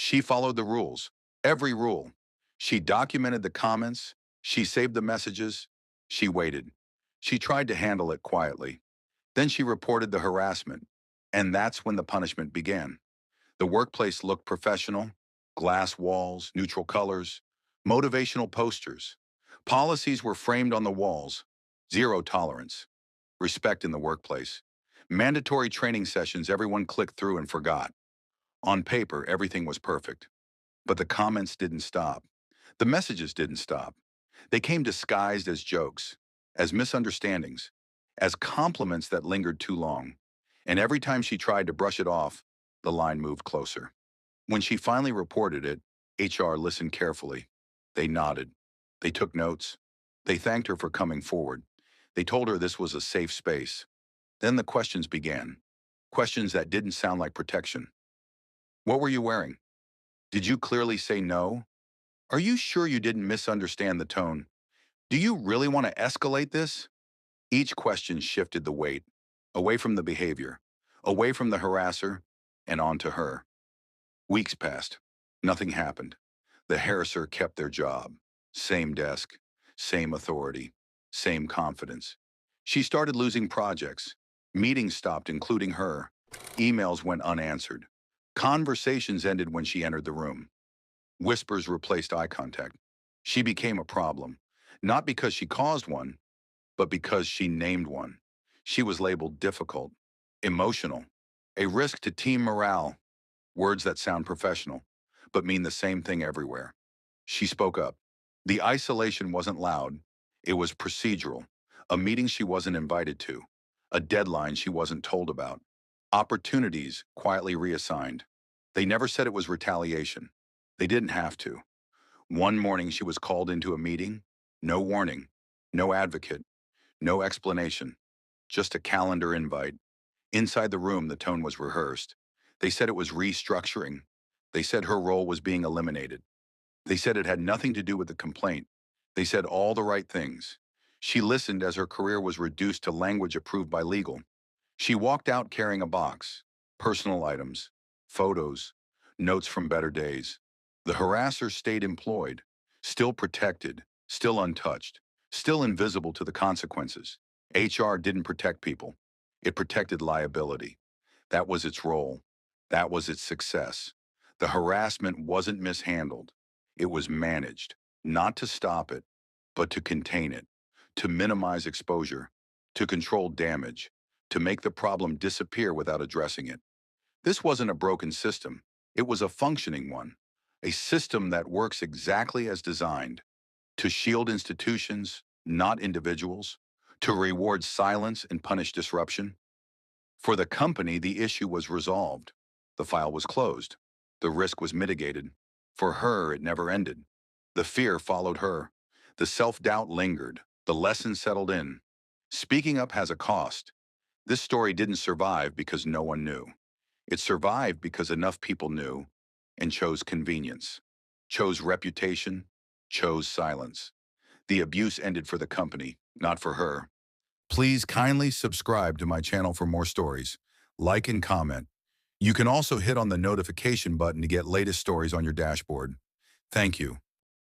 She followed the rules, every rule. She documented the comments, she saved the messages, she waited. She tried to handle it quietly. Then she reported the harassment, and that's when the punishment began. The workplace looked professional, glass walls, neutral colors, motivational posters. Policies were framed on the walls, zero tolerance, respect in the workplace. Mandatory training sessions everyone clicked through and forgot. On paper, everything was perfect. But the comments didn't stop. The messages didn't stop. They came disguised as jokes, as misunderstandings, as compliments that lingered too long. And every time she tried to brush it off, the line moved closer. When she finally reported it, HR listened carefully. They nodded. They took notes. They thanked her for coming forward. They told her this was a safe space. Then the questions began. Questions that didn't sound like protection. What were you wearing? Did you clearly say no? Are you sure you didn't misunderstand the tone? Do you really want to escalate this? Each question shifted the weight, away from the behavior, away from the harasser, and onto her. Weeks passed. Nothing happened. The harasser kept their job. Same desk, same authority, same confidence. She started losing projects. Meetings stopped, including her. Emails went unanswered. Conversations ended when she entered the room. Whispers replaced eye contact. She became a problem, not because she caused one, but because she named one. She was labeled difficult, emotional, a risk to team morale, words that sound professional, but mean the same thing everywhere. She spoke up. The isolation wasn't loud. It was procedural. A meeting she wasn't invited to. A deadline she wasn't told about. Opportunities quietly reassigned. They never said it was retaliation. They didn't have to. One morning she was called into a meeting. No warning. No advocate. No explanation. Just a calendar invite. Inside the room, the tone was rehearsed. They said it was restructuring. They said her role was being eliminated. They said it had nothing to do with the complaint. They said all the right things. She listened as her career was reduced to language approved by legal. She walked out carrying a box, personal items, photos, notes from better days. The harasser stayed employed, still protected, still untouched, still invisible to the consequences. HR didn't protect people. It protected liability. That was its role. That was its success. The harassment wasn't mishandled. It was managed, not to stop it, but to contain it, to minimize exposure, to control damage, to make the problem disappear without addressing it. This wasn't a broken system. It was a functioning one, a system that works exactly as designed, to shield institutions, not individuals, to reward silence and punish disruption. For the company, the issue was resolved. The file was closed. The risk was mitigated. For her, it never ended. The fear followed her. The self-doubt lingered. The lesson settled in. Speaking up has a cost. This story didn't survive because no one knew. It survived because enough people knew and chose convenience, chose reputation, chose silence. The abuse ended for the company, not for her. Please kindly subscribe to my channel for more stories. Like and comment. You can also hit on the notification button to get latest stories on your dashboard. Thank you.